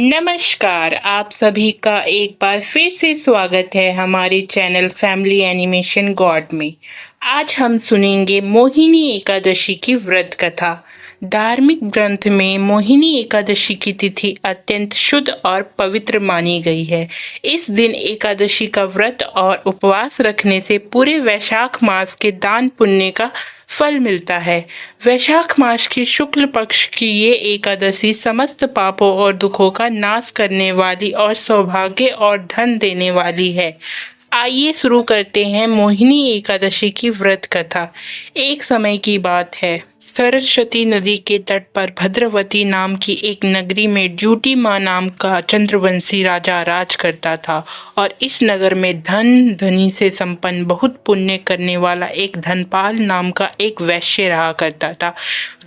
नमस्कार, आप सभी का एक बार फिर से स्वागत है हमारे चैनल फैमिली एनिमेशन गॉड में। आज हम सुनेंगे मोहिनी एकादशी की व्रत कथा। धार्मिक ग्रंथ में मोहिनी एकादशी की तिथि अत्यंत शुद्ध और पवित्र मानी गई है। इस दिन एकादशी का व्रत और उपवास रखने से पूरे वैशाख मास के दान पुण्य का फल मिलता है। वैशाख मास की शुक्ल पक्ष की ये एकादशी समस्त पापों और दुखों का नाश करने वाली और सौभाग्य और धन देने वाली है। आइए शुरू करते हैं मोहिनी एकादशी की व्रत कथा। एक समय की बात है, सरस्वती नदी के तट पर भद्रवती नाम की एक नगरी में ड्यूटी माँ नाम का चंद्रवंशी राजा राज करता था और इस नगर में धन धनी से संपन्न बहुत पुण्य करने वाला एक धनपाल नाम का एक वैश्य रहा करता था।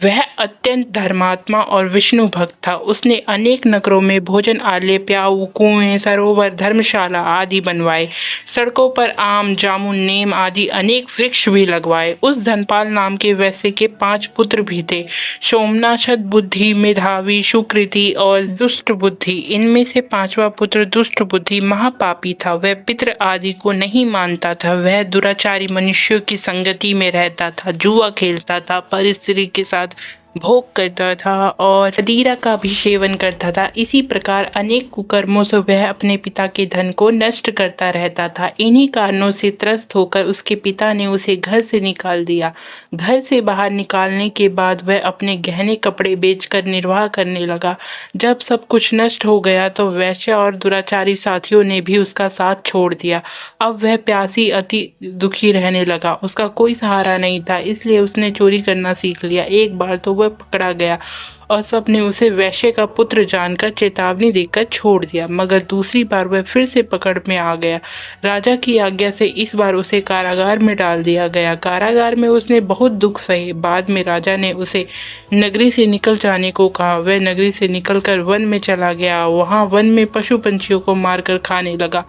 वह अत्यंत धर्मात्मा और विष्णु भक्त था। उसने अनेक नगरों में भोजन आलय, प्याऊ, कुएं, सरोवर, धर्मशाला आदि बनवाए। सड़कों पर आम, जामुन, नीम आदि अनेक वृक्ष भी लगवाए। उस धनपाल नाम के वैश्य के 5 पुत्र भी थे, सोमनाथ, सद्बुद्धि, मेधावी, सुकृति और दुष्ट बुद्धि। इनमें से 5वां पुत्र दुष्ट बुद्धि महापापी था। वह पितृ आदि को नहीं मानता था। वह दुराचारी मनुष्यों की संगति में रहता था, जुआ खेलता था, पर स्त्री के साथ भोग करता था और मदिरा का भी सेवन करता था। इसी प्रकार अनेक कुकर्मों से वह अपने पिता के धन को नष्ट करता रहता था। इन्हीं कारणों से त्रस्त होकर उसके पिता ने उसे घर से निकाल दिया। घर से बाहर निकालने के बाद वह अपने गहने कपड़े बेचकर निर्वाह करने लगा। जब सब कुछ नष्ट हो गया तो वैश्य और दुराचारी साथियों ने भी उसका साथ छोड़ दिया। अब वह प्यासी अति दुखी रहने लगा। उसका कोई सहारा नहीं था, इसलिए उसने चोरी करना सीख लिया। एक बार तो वह पकड़ा गया और सबने उसे वैश्य का पुत्र जानकर चेतावनी देकर छोड़ दिया, मगर दूसरी बार वह फिर से पकड़ में आ गया। राजा की आज्ञा से इस बार उसे कारागार में डाल दिया गया। कारागार में उसने बहुत दुख सहे। बाद में राजा ने उसे नगरी से निकल जाने को कहा। वह नगरी से निकलकर वन में चला गया। वहां वन में पशु पंछियों को मारकर खाने लगा।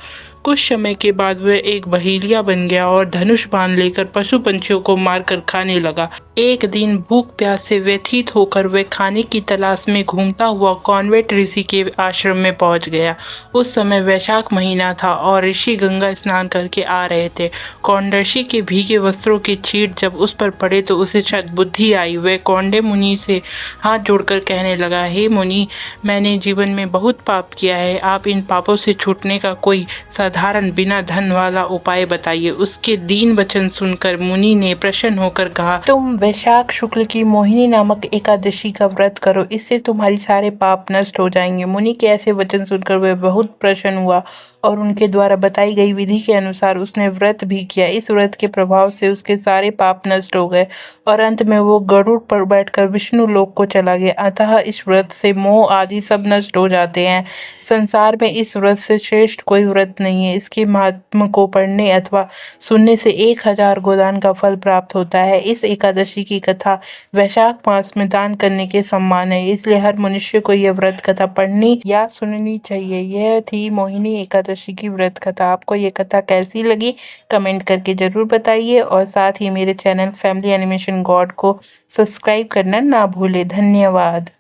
कुछ समय के बाद वह एक बहेलिया बन गया और धनुष बाण लेकर पशु पंछियों को मारकर खाने लगा। एक दिन भूख प्यास से व्यथित होकर वह खाने की तलाश में घूमता हुआ कॉन्वेंट ऋषि के आश्रम में पहुंच गया। उस समय वैशाख महीना था और ऋषि गंगा स्नान करके आ रहे थे। कौंडर्षि के भीगे वस्त्रों के छींट जब उस पर पड़े तो उसे सद्बुद्धि आई। वह कौंडे मुनि से हाथ जोड़कर कहने लगा, हे मुनि, मैंने जीवन में बहुत पाप किया है। आप इन पापों से छूटने का कोई साधारण बिना धन वाला उपाय बताइए। उसके दीन वचन सुनकर मुनि ने प्रसन्न होकर कहा, तुम वैशाख शुक्ल की मोहिनी नामक एकादशी का व्रत करो, इससे तुम्हारी सारे पाप नष्ट हो जाएंगे। मुनि के ऐसे वचन सुनकर वह बहुत प्रसन्न हुआ और उनके द्वारा बताई गई विधि के अनुसार उसने व्रत भी किया। इस व्रत के प्रभाव से उसके सारे पाप नष्ट हो गए और अंत में वो गरुड़ पर बैठकर विष्णु लोक को चला गया। अतः इस व्रत से मोह आदि सब नष्ट हो जाते हैं। संसार में इस व्रत से श्रेष्ठ कोई व्रत नहीं है। इसके महात्म्य को पढ़ने अथवा सुनने से 1000 गोदान का फल प्राप्त होता है। इस एकादशी की कथा वैशाख मास में दान करने के सम्मान है, इसलिए हर मनुष्य को यह व्रत कथा पढ़नी या सुननी चाहिए। यह थी मोहिनी एकादशी की व्रत कथा। आपको ये कथा कैसी लगी कमेंट करके जरूर बताइए और साथ ही मेरे चैनल फैमिली एनिमेशन गॉड को सब्सक्राइब करना ना भूले। धन्यवाद।